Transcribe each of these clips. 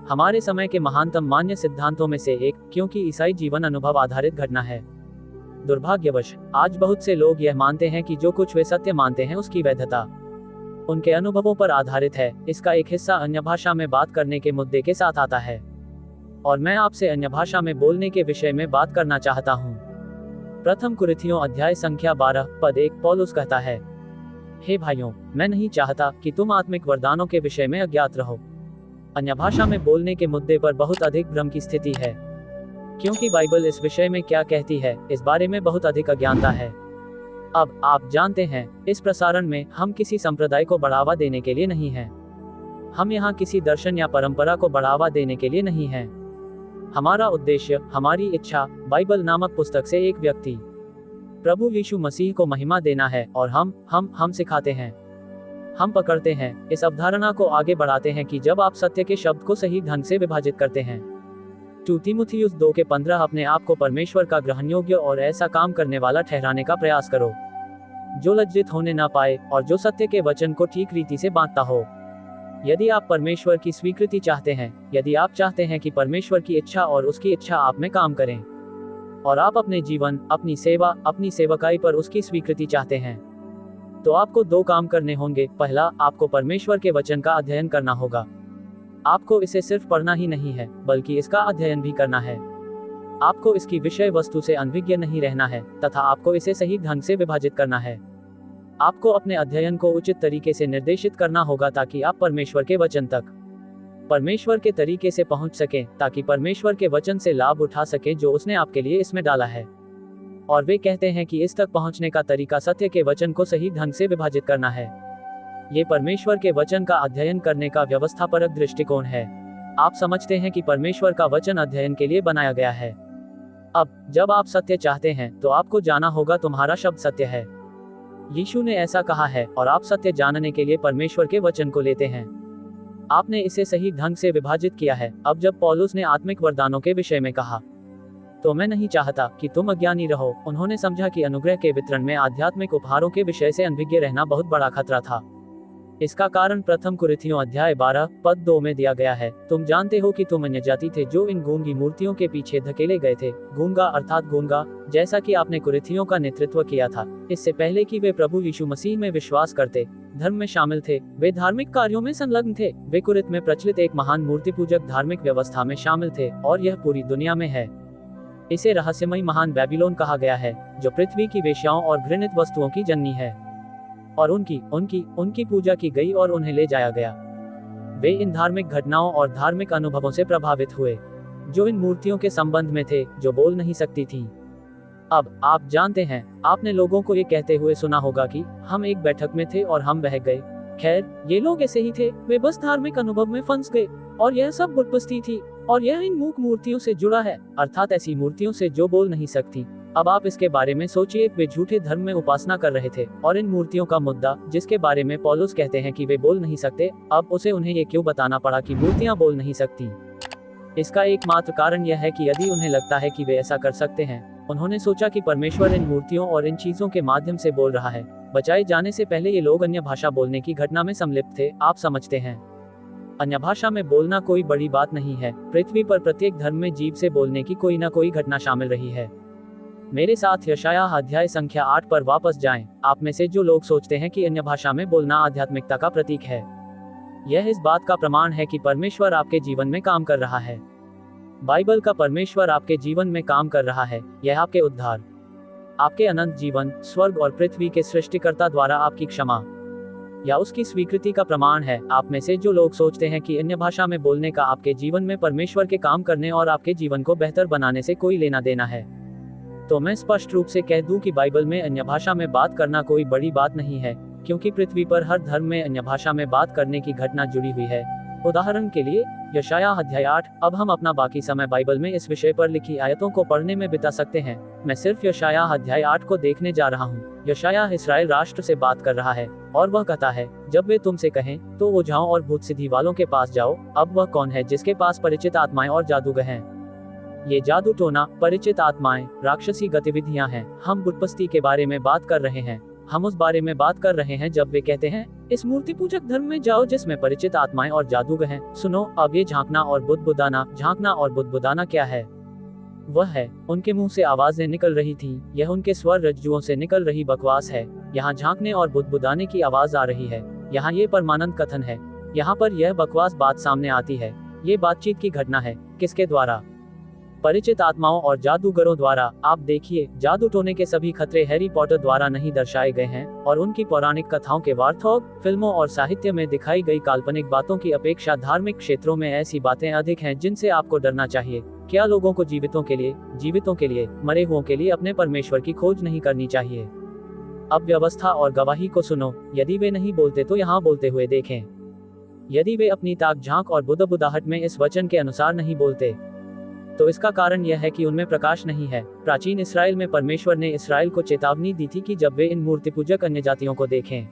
हमारे समय के महानतम मान्य सिद्धांतों में से एक, क्योंकि ईसाई जीवन अनुभव आधारित घटना है। दुर्भाग्यवश आज बहुत से लोग यह मानते हैं कि जो कुछ वे सत्य मानते हैं उसकी वैधता उनके अनुभवों पर आधारित है। इसका एक हिस्सा अन्य भाषा में बात करने के मुद्दे के साथ आता है, और मैं आपसे अन्य भाषा में बोलने के विषय में बात करना चाहता हूँ। प्रथम कुरिन्थियों अध्याय संख्या 12 पद 1 पौलुस कहता है, हे भाइयों, मैं नहीं चाहता कि तुम आत्मिक वरदानों के विषय में अज्ञात रहो। अन्य भाषा में बोलने के मुद्दे पर बहुत अधिक भ्रम की स्थिति है, क्योंकि बाइबल इस विषय में क्या कहती है इस बारे में बहुत अधिक अज्ञानता है। अब आप जानते हैं, इस प्रसारण में हम किसी संप्रदाय को बढ़ावा देने के लिए नहीं हैं। हम यहाँ किसी दर्शन या परंपरा को बढ़ावा देने के लिए नहीं हैं। हमारा उद्देश्य, हमारी इच्छा बाइबल नामक पुस्तक से एक व्यक्ति प्रभु यीशु मसीह को महिमा देना है, और हम सिखाते हैं, हम पकड़ते हैं, इस अवधारणा को आगे बढ़ाते हैं कि जब आप सत्य के शब्द को सही ढंग से विभाजित करते हैं। 2 तीमुथियुस 2:15 अपने आप को परमेश्वर का ग्रहण योग्य और ऐसा काम करने वाला ठहराने का प्रयास करो जो लज्जित होने ना पाए और जो सत्य के वचन को ठीक रीति से बांटता हो। यदि आप परमेश्वर की स्वीकृति चाहते हैं, यदि आप चाहते हैं कि परमेश्वर की इच्छा और उसकी इच्छा आप में काम करें, और आप अपने जीवन, अपनी सेवा, अपनी सेवकाई पर उसकी स्वीकृति चाहते हैं, तो आपको 2 काम करने होंगे। पहला, आपको परमेश्वर के वचन का अध्ययन करना होगा। आपको इसे सिर्फ पढ़ना ही नहीं है, बल्कि इसका अध्ययन भी करना है। आपको इसकी विषय वस्तु से अनभिज्ञ नहीं रहना है, तथा आपको इसे सही ढंग से विभाजित करना है। आपको अपने अध्ययन को उचित तरीके से निर्देशित करना होगा ताकि आप परमेश्वर के वचन तक परमेश्वर के तरीके से पहुंच सकें, ताकि परमेश्वर के वचन से लाभ उठा सकें जो उसने आपके लिए इसमें डाला है। और वे कहते हैं कि इस तक पहुंचने का तरीका सत्य के वचन को सही ढंग से विभाजित करना है। ये परमेश्वर के वचन का अध्ययन करने का व्यवस्थापरक दृष्टिकोण है। आप समझते हैं कि परमेश्वर का वचन अध्ययन के लिए बनाया गया है। अब जब आप सत्य चाहते हैं तो आपको जाना होगा तुम्हारा शब्द सत्य है। यीशु ने ऐसा कहा है, और आप सत्य जानने के लिए परमेश्वर के वचन को लेते हैं। आपने इसे सही ढंग से विभाजित किया है। अब जब पौलुस ने आत्मिक वरदानों के विषय में कहा, तो मैं नहीं चाहता कि तुम अज्ञानी रहो, उन्होंने समझा कि अनुग्रह के वितरण में आध्यात्मिक उपहारों के विषय से अनभिज्ञ रहना बहुत बड़ा खतरा था। इसका कारण प्रथम कुरिन्थियों अध्याय 12 पद 2 में दिया गया है। तुम जानते हो कि तुम अन्य जाति थे जो इन गूंगी मूर्तियों के पीछे धकेले गए थे। गूंगा अर्थात गूंगा, जैसा कि आपने कुरिन्थियों का नेतृत्व किया था, इससे पहले कि वे प्रभु यीशु मसीह में विश्वास करते, धर्म में शामिल थे, वे धार्मिक कार्यों में संलग्न थे। वे कुरिन्थ में प्रचलित एक महान मूर्ति पूजक धार्मिक व्यवस्था में शामिल थे, और यह पूरी दुनिया में है। इसे रहस्यमयी महान बेबीलोन कहा गया है, जो पृथ्वी की वेश्याओं और घृणित वस्तुओं की जननी है, और उनकी पूजा की गई और उन्हें ले जाया गया। वे इन धार्मिक घटनाओं और धार्मिक अनुभवों से प्रभावित हुए जो इन मूर्तियों के संबंध में थे, जो बोल नहीं सकती थीं। अब आप जानते हैं, आपने लोगों को ये कहते हुए सुना होगा कि हम एक बैठक में थे और हम बह गए। खैर, ये लोग ऐसे ही थे, वे बस धार्मिक अनुभव में फंस गए, और यह सब बुतपरस्ती थी, और यह इन मूक मूर्तियों से जुड़ा है, अर्थात ऐसी मूर्तियों से जो बोल नहीं सकती। अब आप इसके बारे में सोचिए, वे झूठे धर्म में उपासना कर रहे थे, और इन मूर्तियों का मुद्दा, जिसके बारे में पौलुस कहते हैं कि वे बोल नहीं सकते, अब उसे उन्हें ये क्यों बताना पड़ा कि मूर्तियां बोल नहीं सकती। इसका एकमात्र कारण यह है कि यदि उन्हें लगता है कि वे ऐसा कर सकते हैं, उन्होंने सोचा कि परमेश्वर इन मूर्तियों और इन चीजों के माध्यम से बोल रहा है। बचाए जाने से पहले ये लोग अन्य भाषा बोलने की घटना में सम्मिलित थे। आप समझते हैं, अन्य भाषा में बोलना कोई बड़ी बात नहीं है। पृथ्वी पर प्रत्येक धर्म में जीभ से बोलने की कोई न कोई घटना शामिल रही है। मेरे साथ यशायाह अध्याय संख्या 8 पर वापस जाएं। आप में से जो लोग सोचते हैं कि अन्य भाषा में बोलना आध्यात्मिकता का प्रतीक है, यह इस बात का प्रमाण है कि परमेश्वर आपके जीवन में काम कर रहा है। बाइबल का परमेश्वर आपके जीवन में काम कर रहा है। यह आपके उद्धार, आपके अनंत जीवन, स्वर्ग और पृथ्वी के सृष्टिकर्ता द्वारा आपकी क्षमा या उसकी स्वीकृति का प्रमाण है। आप में से जो लोग सोचते हैं कि अन्य भाषा में बोलने का आपके जीवन में परमेश्वर के काम करने और आपके जीवन को बेहतर बनाने से कोई लेना देना है, तो मैं स्पष्ट रूप से कह दूं कि बाइबल में अन्य भाषा में बात करना कोई बड़ी बात नहीं है, क्योंकि पृथ्वी पर हर धर्म में अन्य भाषा में बात करने की घटना जुड़ी हुई है। उदाहरण के लिए यशायाह अध्याय 8। अब हम अपना बाकी समय बाइबल में इस विषय पर लिखी आयतों को पढ़ने में बिता सकते हैं। मैं सिर्फ यशायाह अध्याय 8 को देखने जा रहा हूँ। यशायाह इस्राएल राष्ट्र से बात कर रहा है, और वह कहता है, जब वे तुमसे कहें तो वो जाओ और भूत सिद्धि वालों के पास जाओ। अब वह कौन है जिसके पास परिचित आत्माएं और जादूगर हैं? ये जादू टोना, परिचित आत्माएं, राक्षसी गतिविधियां हैं। हम बुतपरस्ती के बारे में बात कर रहे हैं। हम उस बारे में बात कर रहे हैं जब वे कहते हैं, इस मूर्ति पूजक धर्म में जाओ जिसमें परिचित आत्माएं और जादूगर हैं। सुनो, अब ये झांकना और बुदबुदाना क्या है? वह है, उनके मुंह से आवाजें निकल रही थीं, यह उनके स्वर रज्जुओं से निकल रही बकवास है। यहाँ झांकने और बुदबुदाने की आवाज आ रही है। यहाँ ये परमानंद कथन है। यहाँ पर यह बकवास बात सामने आती है। ये बातचीत की घटना है। किसके द्वारा? परिचित आत्माओं और जादूगरों द्वारा। आप देखिए, जादू टोने के सभी खतरे हैरी पॉटर द्वारा नहीं दर्शाए गए हैं, और उनकी पौराणिक कथाओं के वार्थोग, फिल्मों और साहित्य में दिखाई गई काल्पनिक बातों की अपेक्षा धार्मिक क्षेत्रों में ऐसी बातें अधिक हैं जिनसे आपको डरना चाहिए। क्या लोगों को जीवितों के लिए, मरे हुओं के लिए अपने परमेश्वर की खोज नहीं करनी चाहिए? अब व्यवस्था और गवाही को सुनो। यदि वे नहीं बोलते तो यहाँ बोलते हुए देखें। यदि वे अपनी ताक झांक और बुदबुदाहट में इस वचन के अनुसार नहीं बोलते, तो इसका कारण यह है कि उनमें प्रकाश नहीं है। प्राचीन इसराइल में परमेश्वर ने इसराइल को चेतावनी दी थी कि जब वे इन मूर्ति पूजक अन्य जातियों को देखें,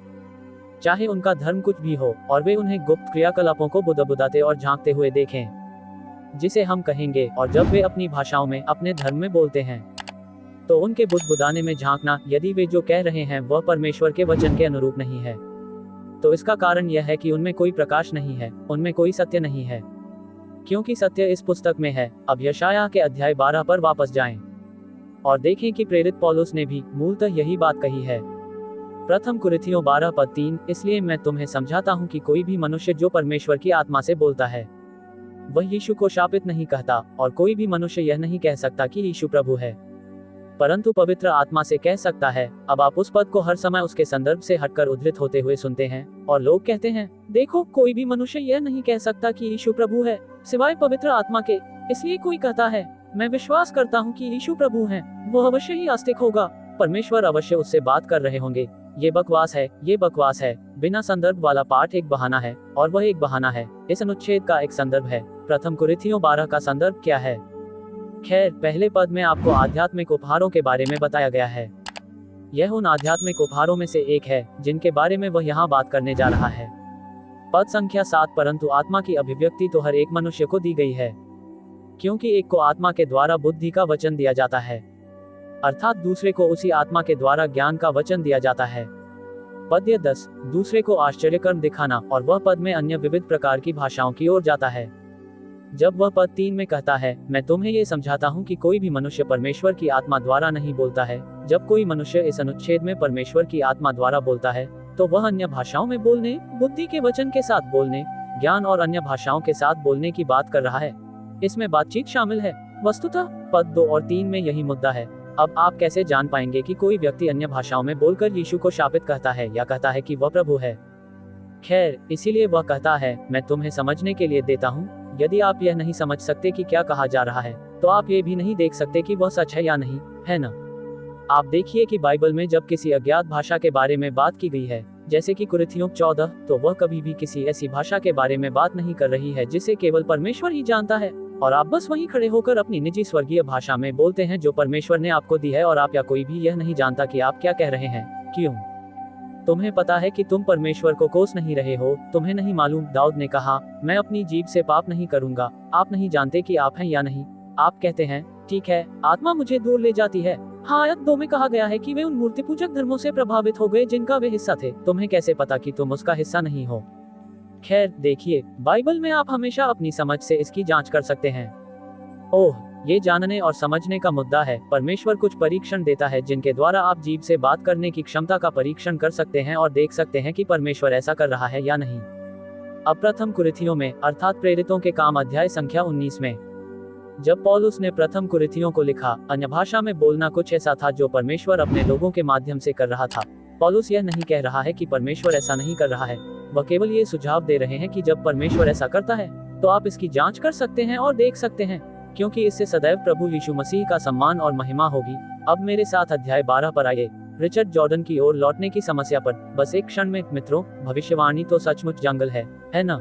चाहे उनका धर्म कुछ भी हो, और वे उन्हें गुप्त क्रियाकलापों को बुदबुदाते और झांकते हुए देखें, जिसे हम कहेंगे, और जब वे अपनी भाषाओं में अपने धर्म में बोलते हैं, तो उनके बुदबुदाने में झांकना, यदि वे जो कह रहे हैं वह परमेश्वर के वचन के अनुरूप नहीं है, तो इसका कारण यह है कि उनमें कोई प्रकाश नहीं है, उनमें कोई सत्य नहीं है, क्योंकि सत्य इस पुस्तक में है। अब यशायाह के अध्याय 12 पर वापस जाएं और देखें कि प्रेरित पौलुस ने भी मूलतः यही बात कही है। प्रथम कुरिन्थियों 12:3, इसलिए मैं तुम्हें समझाता हूँ कि कोई भी मनुष्य जो परमेश्वर की आत्मा से बोलता है, वह यीशु को शापित नहीं कहता, और कोई भी मनुष्य यह नहीं कह सकता कि यीशु प्रभु है, परंतु पवित्र आत्मा से कह सकता है। अब आप उस पद को हर समय उसके संदर्भ से हटकर उद्धृत होते हुए सुनते हैं, और लोग कहते हैं, देखो, कोई भी मनुष्य यह नहीं कह सकता कि यीशु प्रभु है सिवाय पवित्र आत्मा के। इसलिए कोई कहता है, मैं विश्वास करता हूँ कि यीशु प्रभु है, वो अवश्य ही आस्तिक होगा, परमेश्वर अवश्य उससे बात कर रहे होंगे। ये बकवास है। बिना संदर्भ वाला पाठ एक बहाना है, और वह एक बहाना है। इस अनुच्छेद का एक संदर्भ है। प्रथम कुरिन्थियों 12 का संदर्भ क्या है? खैर, पहले पद में आपको आध्यात्मिक उपहारों के बारे में बताया गया है। यह उन आध्यात्मिक उपहारों में से एक है जिनके बारे में वह यहाँ बात करने जा रहा है। पद संख्या 7, परंतु आत्मा की अभिव्यक्ति तो हर एक मनुष्य को दी गई है, क्योंकि एक को आत्मा के द्वारा बुद्धि का वचन दिया जाता है, अर्थात दूसरे को उसी आत्मा के द्वारा ज्ञान का वचन दिया जाता है। पद्य 10, दूसरे को आश्चर्यकर्म दिखाना, और वह पद में अन्य विविध प्रकार की भाषाओं की ओर जाता है। जब वह पद 3 में कहता है, मैं तुम्हें ये समझाता हूँ कि कोई भी मनुष्य परमेश्वर की आत्मा द्वारा नहीं बोलता है, जब कोई मनुष्य इस अनुच्छेद में परमेश्वर की आत्मा द्वारा बोलता है, तो वह अन्य भाषाओं में बोलने, बुद्धि के वचन के साथ बोलने, ज्ञान और अन्य भाषाओं के साथ बोलने की बात कर रहा है। इसमें बातचीत शामिल है। वस्तुतः पद 2 और 3 में यही मुद्दा है। अब आप कैसे जान पाएंगे कि कोई व्यक्ति अन्य भाषाओं में बोलकर यीशु को शापित कहता है या कहता है कि वह प्रभु है? खैर, इसीलिए वह कहता है, मैं तुम्हें समझने के लिए देता हूँ। यदि आप यह नहीं समझ सकते कि क्या कहा जा रहा है, तो आप ये भी नहीं देख सकते कि वह सच है या नहीं, है ना? आप देखिए कि बाइबल में जब किसी अज्ञात भाषा के बारे में बात की गई है, जैसे कि कुरिन्थियों 14, तो वह कभी भी किसी ऐसी भाषा के बारे में बात नहीं कर रही है जिसे केवल परमेश्वर ही जानता है, और आप बस वहीं खड़े होकर अपनी निजी स्वर्गीय भाषा में बोलते हैं जो परमेश्वर ने आपको दी है, और आप या कोई भी यह नहीं जानता कि आप क्या कह रहे हैं। क्यों? तुम्हें पता है कि तुम परमेश्वर को कोस नहीं रहे हो। तुम्हें नहीं मालूम, दाऊद ने कहा, मैं अपनी जीभ से पाप नहीं करूंगा। आप नहीं जानते कि आप हैं या नहीं। आप कहते हैं, ठीक है, आत्मा मुझे दूर ले जाती है। हाँ, आयत 2 में कहा गया है कि वे उन मूर्ति पूजक धर्मों से प्रभावित हो गए जिनका वे हिस्सा थे। तुम्हें कैसे पता कि तुम उसका हिस्सा नहीं हो? खैर, देखिए, बाइबल में आप हमेशा अपनी समझ से इसकी जांच कर सकते हैं। ओह, ये जानने और समझने का मुद्दा है। परमेश्वर कुछ परीक्षण देता है जिनके द्वारा आप जीभ से बात करने की क्षमता का परीक्षण कर सकते हैं और देख सकते हैं कि परमेश्वर ऐसा कर रहा है या नहीं। अब प्रथम कुरिन्थियों में, अर्थात प्रेरितों के काम अध्याय संख्या 19 में, जब पौलुस ने प्रथम कुरिन्थियों को लिखा, अन्य भाषा में बोलना कुछ ऐसा था जो परमेश्वर अपने लोगों के माध्यम से कर रहा था। पौलुस यह नहीं कह रहा है कि परमेश्वर ऐसा नहीं कर रहा है, वह केवल ये सुझाव दे रहे हैं कि जब परमेश्वर ऐसा करता है तो आप इसकी जांच कर सकते हैं और देख सकते हैं, क्योंकि इससे सदैव प्रभु यीशु मसीह का सम्मान और महिमा होगी। अब मेरे साथ अध्याय 12 पर आइए। रिचर्ड जॉर्डन की ओर लौटने की समस्या पर बस एक क्षण में। मित्रों, भविष्यवाणी तो सचमुच जंगल है ना?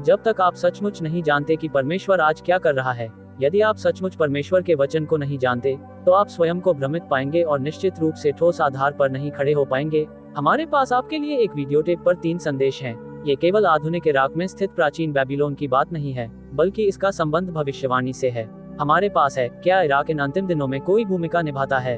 जब तक आप सचमुच नहीं जानते कि परमेश्वर आज क्या कर रहा है, यदि आप सचमुच परमेश्वर के वचन को नहीं जानते, तो आप स्वयं को भ्रमित पाएंगे और निश्चित रूप से ठोस आधार पर नहीं खड़े हो पाएंगे। हमारे पास आपके लिए एक वीडियो टेप पर 3 संदेश हैं। ये केवल आधुनिक इराक में स्थित प्राचीन बेबीलोन की बात नहीं है, बल्कि इसका संबंध भविष्यवाणी से है। हमारे पास है, क्या इराक इन अंतिम दिनों में कोई भूमिका निभाता है?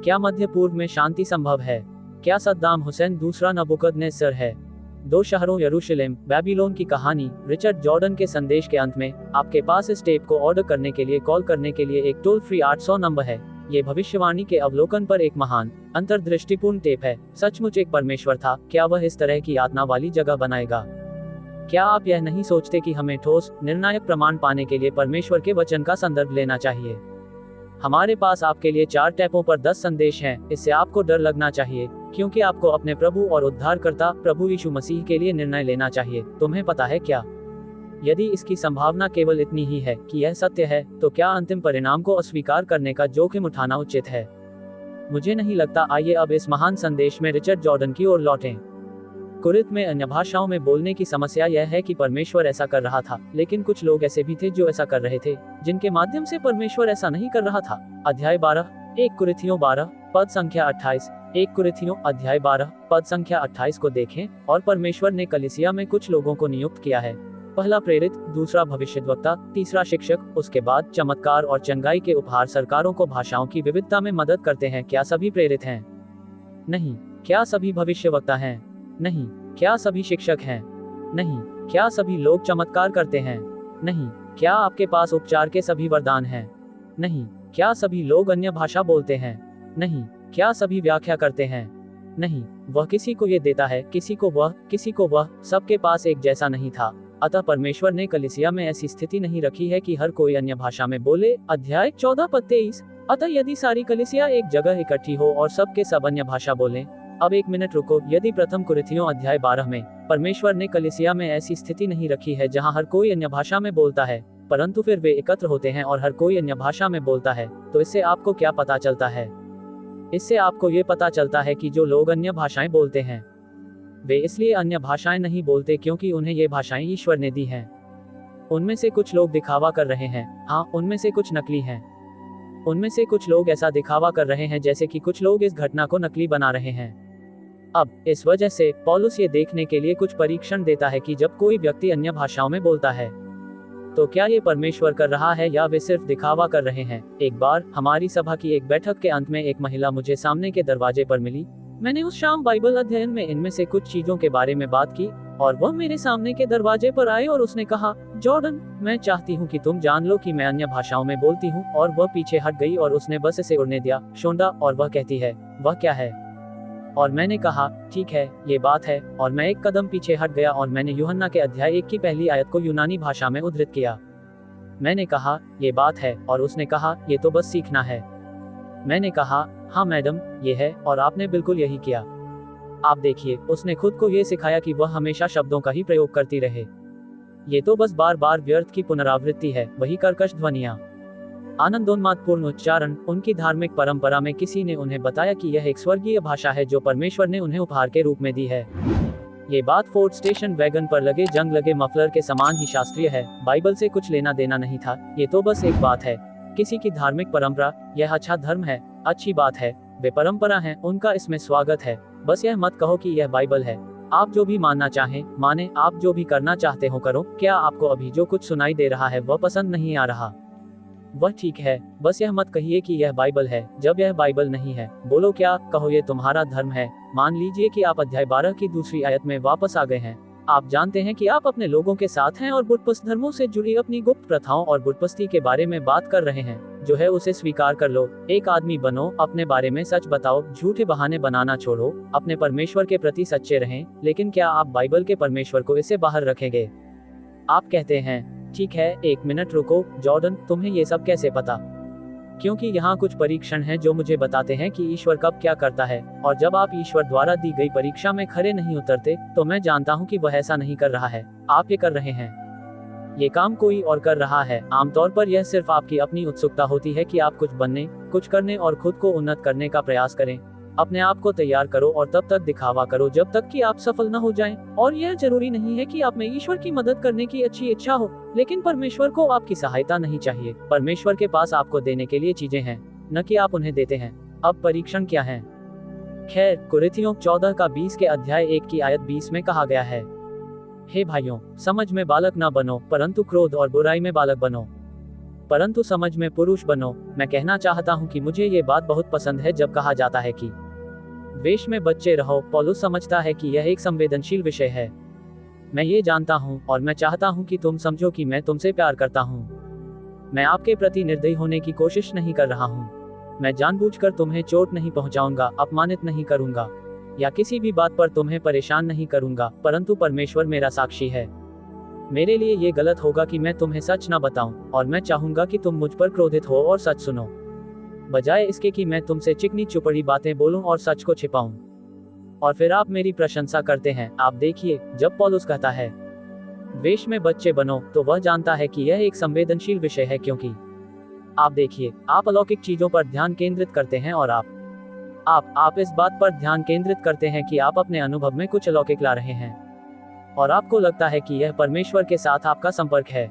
क्या मध्य पूर्व में शांति संभव है? क्या सद्दाम हुसैन दूसरा नबूकदनेस्सर है? दो शहरों यरूशलेम, बेबीलोन की कहानी। रिचर्ड जॉर्डन के संदेश के अंत में आपके पास इस टेप को ऑर्डर करने के लिए कॉल करने के लिए एक टोल फ्री 800 नंबर है। ये भविष्यवाणी के अवलोकन पर एक महान अंतर्दृष्टिपूर्ण टेप है। सचमुच एक परमेश्वर था, क्या वह इस तरह की यातना वाली जगह बनाएगा? क्या आप यह नहीं सोचते कि हमें ठोस निर्णायक प्रमाण पाने के लिए परमेश्वर के वचन का संदर्भ लेना चाहिए? हमारे पास आपके लिए 4 टैपों पर 10 संदेश हैं। इससे आपको डर लगना चाहिए, क्योंकि आपको अपने प्रभु और उद्धारकर्ता प्रभु यीशु मसीह के लिए निर्णय लेना चाहिए। तुम्हें पता है क्या? यदि इसकी संभावना केवल इतनी ही है कि यह सत्य है, तो क्या अंतिम परिणाम को अस्वीकार करने का जोखिम उठाना उचित है? मुझे नहीं लगता। आइए अब इस महान संदेश में रिचर्ड जॉर्डन की ओर लौटें। कुरिन्थ में अन्य भाषाओं में बोलने की समस्या यह है कि परमेश्वर ऐसा कर रहा था, लेकिन कुछ लोग ऐसे भी थे जो ऐसा कर रहे थे, जिनके माध्यम से परमेश्वर ऐसा नहीं कर रहा था। अध्याय 12, 1 कुरिन्थियों 12, पद संख्या 28। 1 कुरिन्थियों अध्याय 12, पद संख्या 28 को देखें। और परमेश्वर ने कलीसिया में कुछ लोगों को नियुक्त किया है। पहला प्रेरित, दूसरा भविष्यद्वक्ता, तीसरा शिक्षक, उसके बाद चमत्कार और चंगाई के उपहार सरकारों को भाषाओं की विविधता में मदद करते हैं। क्या सभी प्रेरित हैं? नहीं। क्या सभी भविष्यवक्ता हैं? नहीं। क्या सभी शिक्षक हैं? नहीं। क्या सभी लोग चमत्कार करते हैं? नहीं। क्या आपके पास उपचार के सभी वरदान हैं? नहीं। क्या सभी लोग अन्य भाषा बोलते हैं? नहीं। क्या सभी व्याख्या करते हैं? नहीं। वह किसी को ये देता है, किसी को वह, किसी को वह, सबके पास एक जैसा नहीं था। अतः परमेश्वर ने कलीसिया में ऐसी स्थिति नहीं रखी है कि हर कोई अन्य भाषा में बोले। अध्याय 14 पद 23। अतः यदि सारी कलीसिया एक जगह इकट्ठी हो और सब के सब अन्य भाषा बोलें। अब एक मिनट रुको। यदि प्रथम कुरिन्थियों अध्याय 12 में परमेश्वर ने कलीसिया में ऐसी स्थिति नहीं रखी है जहां हर कोई अन्य भाषा में बोलता है, परंतु फिर वे एकत्र होते हैं और हर कोई अन्य भाषा में बोलता है, तो इससे आपको क्या पता चलता है? इससे आपको ये पता चलता है कि जो लोग अन्य भाषाएं बोलते हैं, वे इसलिए अन्य भाषाएं नहीं बोलते क्योंकि उन्हें ये भाषाएं ईश्वर ने दी हैं। उनमें से कुछ लोग दिखावा कर रहे हैं। हाँ, उनमें से कुछ नकली हैं। उनमें से कुछ लोग ऐसा दिखावा कर रहे हैं जैसे कि कुछ लोग इस घटना को नकली बना रहे हैं। अब इस वजह से पौलुस ये देखने के लिए कुछ परीक्षण देता है कि जब कोई व्यक्ति अन्य भाषाओं में बोलता है, तो क्या ये परमेश्वर कर रहा है या वे सिर्फ दिखावा कर रहे हैं? एक बार हमारी सभा की एक बैठक के अंत में एक महिला मुझे सामने के दरवाजे पर मिली। मैंने उस शाम बाइबल अध्ययन में इनमें से कुछ चीजों के बारे में बात की और वह मेरे सामने के दरवाजे पर आए और उसने कहा, जॉर्डन, मैं चाहती हूँ कि तुम जान लो कि मैं अन्य भाषाओं में बोलती हूँ। और वह पीछे हट गई और उसने बस इसे उड़ने दिया, शोंडा। और वह कहती है, वह क्या है? और मैंने कहा, ठीक है, ये बात है। और मैं एक कदम पीछे हट गया और मैंने यूहन्ना के अध्याय 1 की पहली आयत को यूनानी भाषा में उद्धृत किया। मैंने कहा, ये बात है। और उसने कहा, ये तो बस सीखना है। मैंने कहा, हाँ मैडम, ये है। और आपने बिल्कुल यही किया। आप देखिए, उसने खुद को ये सिखाया कि वह हमेशा शब्दों का ही प्रयोग करती रहे। ये तो बस बार बार व्यर्थ की पुनरावृत्ति है, वही कर्कश ध्वनियां, आनंदोन्मादपूर्ण उच्चारण। उनकी धार्मिक परंपरा में किसी ने उन्हें बताया कि यह एक स्वर्गीय भाषा है जो परमेश्वर ने उन्हें उपहार के रूप में दी है। ये बात फोर्ड स्टेशन वैगन पर लगे जंग लगे मफलर के समान ही शास्त्रीय है। बाइबल से कुछ लेना देना नहीं था। ये तो बस एक बात है, किसी की धार्मिक परंपरा। यह अच्छा धर्म है, अच्छी बात है, वे परंपरा हैं, उनका इसमें स्वागत है। बस यह मत कहो कि यह बाइबल है। आप जो भी मानना चाहें माने, आप जो भी करना चाहते हो करो। क्या आपको अभी जो कुछ सुनाई दे रहा है वह पसंद नहीं आ रहा? वह ठीक है। बस यह मत कहिए कि यह बाइबल है जब यह बाइबल नहीं है। बोलो क्या, कहो ये तुम्हारा धर्म है। मान लीजिए कि आप अध्याय 12 की दूसरी आयत में वापस आ गए हैं। आप जानते हैं कि आप अपने लोगों के साथ हैं और बुतपस्त धर्मों से जुड़ी अपनी गुप्त प्रथाओं और बुतपस्ती के बारे में बात कर रहे हैं। जो है उसे स्वीकार कर लो। एक आदमी बनो, अपने बारे में सच बताओ, झूठे बहाने बनाना छोड़ो, अपने परमेश्वर के प्रति सच्चे रहें। लेकिन क्या आप बाइबल के परमेश्वर को इससे बाहर रखेंगे? आप कहते हैं, ठीक है, एक मिनट रुको जॉर्डन, तुम्हें ये सब कैसे पता? क्योंकि यहाँ कुछ परीक्षण हैं जो मुझे बताते हैं कि ईश्वर कब क्या करता है। और जब आप ईश्वर द्वारा दी गई परीक्षा में खरे नहीं उतरते, तो मैं जानता हूँ कि वह ऐसा नहीं कर रहा है। आप ये कर रहे हैं, ये काम कोई और कर रहा है। आमतौर पर यह सिर्फ आपकी अपनी उत्सुकता होती है कि आप कुछ बनने, कुछ करने और खुद को उन्नत करने का प्रयास करें। अपने आप को तैयार करो और तब तक दिखावा करो जब तक कि आप सफल न हो जाएं। और यह जरूरी नहीं है कि आप में ईश्वर की मदद करने की अच्छी इच्छा हो, लेकिन परमेश्वर को आपकी सहायता नहीं चाहिए। परमेश्वर के पास आपको देने के लिए चीजें हैं, न कि आप उन्हें देते हैं। अब परीक्षण क्या है? खैर, कुरिन्थियों 14 का 20 के अध्याय 1 की आयत 20 में कहा गया है, हे भाइयों, समझ में बालक न बनो, परंतु क्रोध और बुराई में बालक बनो, परंतु समझ में पुरुष बनो। मैं कहना चाहता हूँ कि मुझे ये बात बहुत पसंद है जब कहा जाता है कि वेश में बच्चे रहो। पौलुस समझता है कि यह एक संवेदनशील विषय है। मैं ये जानता हूँ और मैं चाहता हूँ कि तुम समझो कि मैं तुमसे प्यार करता हूँ। मैं आपके प्रति निर्दयी होने की कोशिश नहीं कर रहा हूँ। मैं जानबूझकर तुम्हें चोट नहीं पहुँचाऊंगा, अपमानित नहीं करूंगा या किसी भी बात पर तुम्हें परेशान नहीं करूंगा, परंतु परमेश्वर मेरा साक्षी है। मेरे लिए ये गलत होगा कि मैं तुम्हें सच ना बताऊं, और मैं चाहूंगा कि तुम मुझ पर क्रोधित हो और सच सुनो, बजाय इसके कि मैं तुमसे चिकनी चुपड़ी बातें बोलूं और सच को छिपाऊं। और फिर आप मेरी प्रशंसा करते हैं। आप देखिए, जब पौलुस कहता है वेश में बच्चे बनो, तो वह जानता है कि यह एक संवेदनशील विषय है, क्योंकि आप देखिए, आप अलौकिक चीजों पर ध्यान केंद्रित करते हैं और आप इस बात पर ध्यान केंद्रित करते हैं कि आप अपने अनुभव में कुछ अलौकिक ला रहे हैं, और आपको लगता है कि यह परमेश्वर के साथ आपका संपर्क है,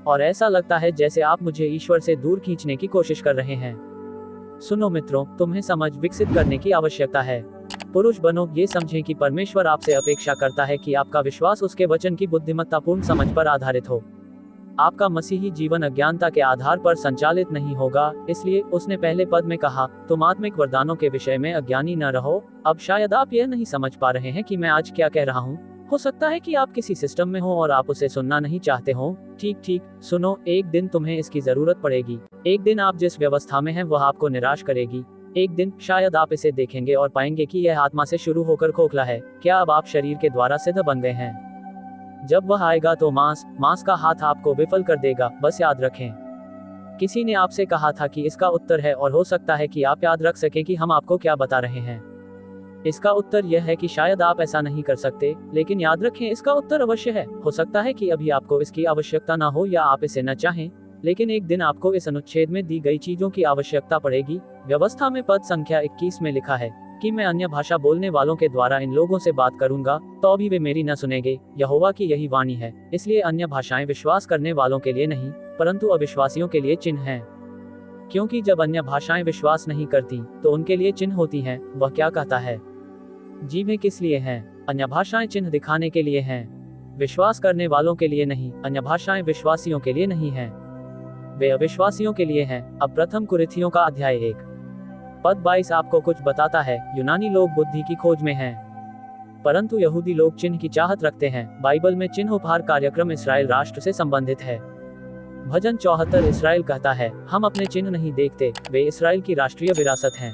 और ऐसा लगता है जैसे आप मुझे ईश्वर से दूर खींचने की कोशिश कर रहे हैं। सुनो मित्रों, तुम्हें समझ विकसित करने की आवश्यकता है। पुरुष बनो, ये समझें कि परमेश्वर आपसे अपेक्षा करता है कि आपका विश्वास उसके वचन की बुद्धिमत्तापूर्ण समझ पर आधारित हो। आपका मसीही जीवन अज्ञानता के आधार पर संचालित नहीं होगा। इसलिए उसने पहले पद में कहा, तुम आत्मिक वरदानों के विषय में अज्ञानी न रहो। अब शायद आप यह नहीं समझ पा रहे हैं कि मैं आज क्या कह रहा हूँ। हो सकता है कि आप किसी सिस्टम में हो और आप उसे सुनना नहीं चाहते हो। ठीक सुनो, एक दिन तुम्हें इसकी जरूरत पड़ेगी। एक दिन आप जिस व्यवस्था में हैं वह आपको निराश करेगी। एक दिन शायद आप इसे देखेंगे और पाएंगे कि यह आत्मा से शुरू होकर खोखला है। क्या अब आप शरीर के द्वारा सिद्ध बन गए हैं? जब वह आएगा तो मांस का हाथ आपको विफल कर देगा। बस याद रखें, किसी ने आपसे कहा था कि इसका उत्तर है, और हो सकता है कि आप याद रख सकें कि हम आपको क्या बता रहे हैं। इसका उत्तर यह है कि शायद आप ऐसा नहीं कर सकते, लेकिन याद रखें, इसका उत्तर अवश्य है। हो सकता है कि अभी आपको इसकी आवश्यकता ना हो या आप इसे न चाहें, लेकिन एक दिन आपको इस अनुच्छेद में दी गई चीजों की आवश्यकता पड़ेगी। व्यवस्था में पद संख्या 21 में लिखा है कि मैं अन्य भाषा बोलने वालों के द्वारा इन लोगों से बात करूंगा, तो भी वे मेरी न सुनेंगे। यहोवा की यही वाणी है। इसलिए अन्य भाषाएं विश्वास करने वालों के लिए नहीं, परंतु अविश्वासियों के लिए चिन्ह हैं। क्योंकि जब अन्य भाषाएं विश्वास नहीं करती, तो उनके लिए चिन्ह होती हैं। वह क्या कहता है? जीभें किस लिए हैं? अन्य भाषाएं चिन्ह दिखाने के लिए हैं, विश्वास करने वालों के लिए नहीं। अन्य भाषाएं विश्वासियों के लिए नहीं हैं, वे अविश्वासियों के लिए हैं। अब प्रथम कुरिन्थियों का अध्याय 1 पद 22 आपको कुछ बताता है। यूनानी लोग बुद्धि की खोज में हैं, परंतु यहूदी लोग चिन्ह की चाहत रखते हैं। बाइबल में चिन्ह उपहार कार्यक्रम इस्राएल राष्ट्र से संबंधित है। भजन 74 इस्राएल कहता है, हम अपने चिन्ह नहीं देखते, वे इस्राएल की राष्ट्रीय विरासत हैं।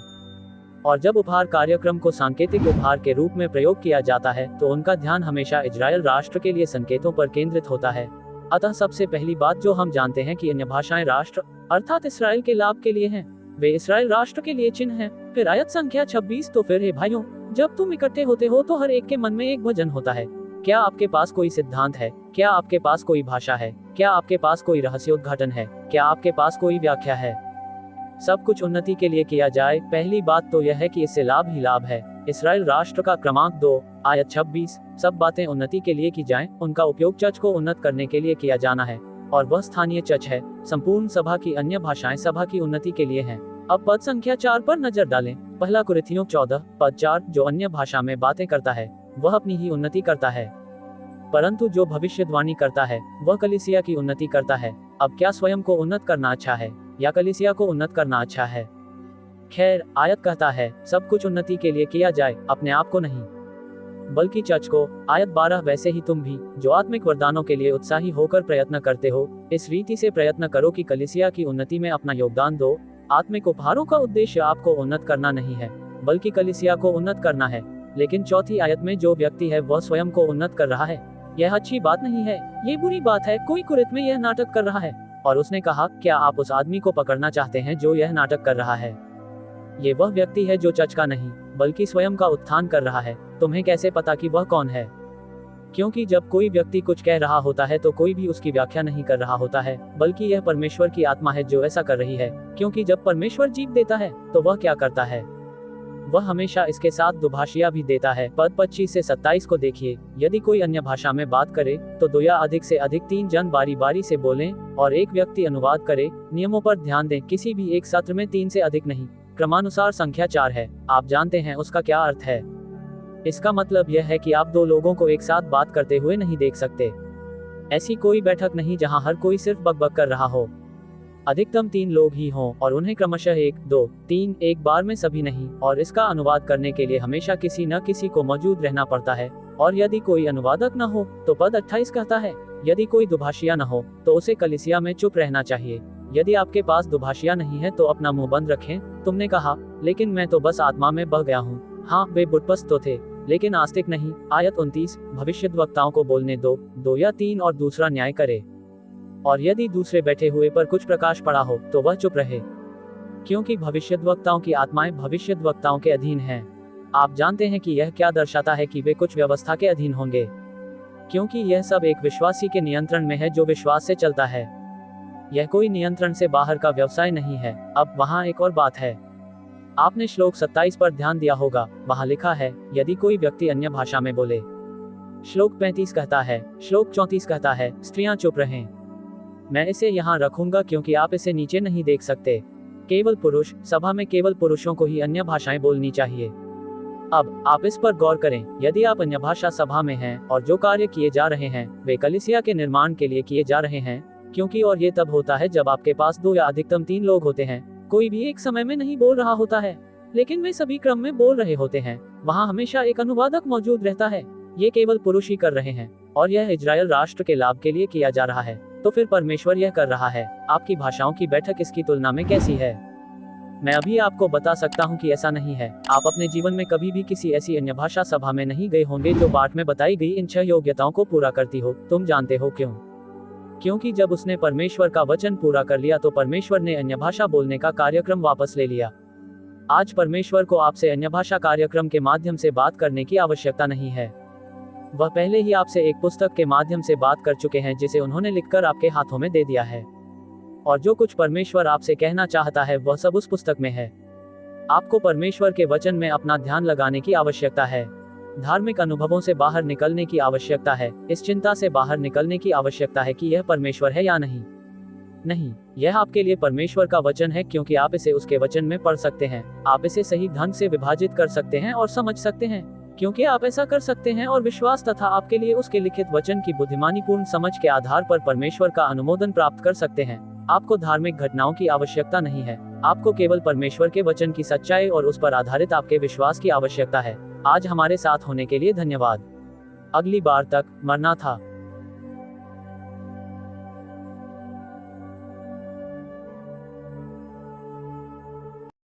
और जब उपहार कार्यक्रम को सांकेतिक उपहार के रूप में प्रयोग किया जाता है, तो उनका ध्यान हमेशा इजराइल राष्ट्र के लिए संकेतों पर केंद्रित होता है। अतः सबसे पहली बात जो हम जानते हैं कि अन्य भाषाएं राष्ट्र अर्थात इस्राएल के लाभ के लिए हैं, वे इस्राएल राष्ट्र के लिए चिन्ह हैं। फिर आयत संख्या 26, तो फिर हे भाइयों, जब तुम इकट्ठे होते हो तो हर एक के मन में एक भजन होता है। क्या आपके पास कोई सिद्धांत है? क्या आपके पास कोई भाषा है? क्या आपके पास कोई रहस्योद्घाटन है? क्या आपके पास कोई व्याख्या है? सब कुछ उन्नति के लिए किया जाए। पहली बात तो यह है कि इससे लाभ ही लाभ है। इस्राएल राष्ट्र का क्रमांक 2 आयत 26, सब बातें उन्नति के लिए की जाएं। उनका उपयोग चर्च को उन्नत करने के लिए किया जाना है, और वह स्थानीय चर्च है। संपूर्ण सभा की अन्य भाषाएं सभा की उन्नति के लिए हैं। अब पद संख्या 4 पर नजर डालें। पहला कुरिन्थियों 14 पद 4, जो अन्य भाषा में बातें करता है वह अपनी ही उन्नति करता है, परंतु जो भविष्यवाणी करता है वह कलीसिया की उन्नति करता है। अब क्या स्वयं को उन्नत करना अच्छा है या कलीसिया को उन्नत करना अच्छा है? खैर, आयत कहता है सब कुछ उन्नति के लिए किया जाए, अपने आप को नहीं, बल्कि चर्च को। आयत 12, वैसे ही तुम भी जो आत्मिक वरदानों के लिए उत्साही होकर प्रयत्न करते हो, इस रीति से प्रयत्न करो कि कलीसिया की उन्नति में अपना योगदान दो। आत्मिक उपहारों का उद्देश्य आपको उन्नत करना नहीं है, बल्कि कलीसिया को उन्नत करना है। लेकिन चौथी आयत में जो व्यक्ति है वह स्वयं को उन्नत कर रहा है। यह अच्छी बात नहीं है, ये बुरी बात है। कोई कुरिन्थ में यह नाटक कर रहा है, और उसने कहा, क्या आप उस आदमी को पकड़ना चाहते हैं जो यह नाटक कर रहा है? ये वह व्यक्ति है जो चर्च का नहीं, बल्कि स्वयं का उत्थान कर रहा है। तुम्हें कैसे पता कि वह कौन है? क्योंकि जब कोई व्यक्ति कुछ कह रहा होता है तो कोई भी उसकी व्याख्या नहीं कर रहा होता है, बल्कि यह परमेश्वर की आत्मा है जो ऐसा कर रही है। क्योंकि जब परमेश्वर जीव देता है तो वह क्या करता है? वह हमेशा इसके साथ दुभाषिया भी देता है। पद 25 से 27 को देखिए। यदि कोई अन्य भाषा में बात करे तो 2 या अधिक से अधिक 3 जन बारी बारी से बोलें और एक व्यक्ति अनुवाद करे। नियमों पर ध्यान दें, किसी भी एक सत्र में 3 से अधिक नहीं। क्रमानुसार संख्या 4 है। आप जानते हैं उसका क्या अर्थ है? इसका मतलब यह है कि आप 2 लोगों को एक साथ बात करते हुए नहीं देख सकते। ऐसी कोई बैठक नहीं जहां हर कोई सिर्फ बकबक कर रहा हो। अधिकतम 3 लोग ही हों और उन्हें क्रमशः 1, 2, 3 एक बार में सभी नहीं, और इसका अनुवाद करने के लिए हमेशा किसी न किसी को मौजूद रहना पड़ता है। और यदि कोई अनुवादक न हो तो पद 28 कहता है, यदि कोई दुभाषिया न हो तो उसे कलीसिया में चुप रहना चाहिए। यदि आपके पास दुभाषिया नहीं है तो अपना मुंह बंद रखें। तुमने कहा, लेकिन मैं तो बस आत्मा में बह गया हूँ। हाँ, वे बुतपस्त तो थे, लेकिन आस्तिक नहीं। आयत 29, भविष्यद्वक्ताओं को बोलने दो, 2 या 3 और दूसरा न्याय करे। और यदि दूसरे बैठे हुए पर कुछ प्रकाश पड़ा हो तो वह चुप रहे, क्योंकि भविष्यद्वक्ताओं की आत्माएं भविष्यद्वक्ताओं के अधीन हैं। आप जानते हैं कि यह क्या दर्शाता है कि वे कुछ व्यवस्था के अधीन होंगे, क्योंकि यह सब एक विश्वासी के नियंत्रण में है जो विश्वास से चलता है। यह कोई नियंत्रण से बाहर का व्यवसाय नहीं है। अब वहाँ एक और बात है। आपने श्लोक 27 पर ध्यान दिया होगा, वहाँ लिखा है, यदि कोई व्यक्ति अन्य भाषा में बोले। श्लोक 35 कहता है, श्लोक 34 कहता है, स्त्रियां चुप रहें। मैं इसे यहाँ रखूंगा क्योंकि आप इसे नीचे नहीं देख सकते। केवल पुरुष, सभा में केवल पुरुषों को ही अन्य भाषाएं बोलनी चाहिए। अब आप इस पर गौर करें, यदि आप अन्य भाषा सभा में हैं और जो कार्य किए जा रहे हैं वे कलीसिया के निर्माण के लिए किए जा रहे हैं, क्योंकि और ये तब होता है जब आपके पास 2 या अधिकतम 3 लोग होते हैं। कोई भी एक समय में नहीं बोल रहा होता है, लेकिन वे सभी क्रम में बोल रहे होते हैं। वहाँ हमेशा एक अनुवादक मौजूद रहता है। ये केवल पुरुष ही कर रहे हैं, और यह इजराइल राष्ट्र के लाभ के लिए किया जा रहा है। तो फिर परमेश्वर यह कर रहा है। आपकी भाषाओं की बैठक इसकी तुलना में कैसी है? मैं अभी आपको बता सकता हूँ कि ऐसा नहीं है। आप अपने जीवन में कभी भी किसी ऐसी अन्य भाषा सभा में नहीं गए होंगे जो पाठ में बताई गई इन 6 योग्यताओं को पूरा करती हो। तुम जानते हो क्यों? क्योंकि जब उसने परमेश्वर का वचन पूरा कर लिया तो परमेश्वर ने अन्य भाषा बोलने का कार्यक्रम वापस ले लिया। आज परमेश्वर को आपसे अन्य भाषा कार्यक्रम के माध्यम से बात करने की आवश्यकता नहीं है। वह पहले ही आपसे एक पुस्तक के माध्यम से बात कर चुके हैं जिसे उन्होंने लिखकर आपके हाथों में दे दिया है। और जो कुछ परमेश्वर आपसे कहना चाहता है वह सब उस पुस्तक में है। आपको परमेश्वर के वचन में अपना ध्यान लगाने की आवश्यकता है। धार्मिक अनुभवों से बाहर निकलने की आवश्यकता है। इस चिंता से बाहर निकलने की आवश्यकता है कि यह परमेश्वर है या नहीं। नहीं, यह आपके लिए परमेश्वर का वचन है, क्योंकि आप इसे उसके वचन में पढ़ सकते हैं। आप इसे सही ढंग से विभाजित कर सकते हैं और समझ सकते हैं, क्योंकि आप ऐसा कर सकते हैं और विश्वास तथा आपके लिए उसके लिखित वचन की बुद्धिमानीपूर्ण समझ के आधार पर परमेश्वर का अनुमोदन प्राप्त कर सकते हैं। आपको धार्मिक घटनाओं की आवश्यकता नहीं है। आपको केवल परमेश्वर के वचन की सच्चाई और उस पर आधारित आपके विश्वास की आवश्यकता है। आज हमारे साथ होने के लिए धन्यवाद। अगली बार तक, मरनाथा।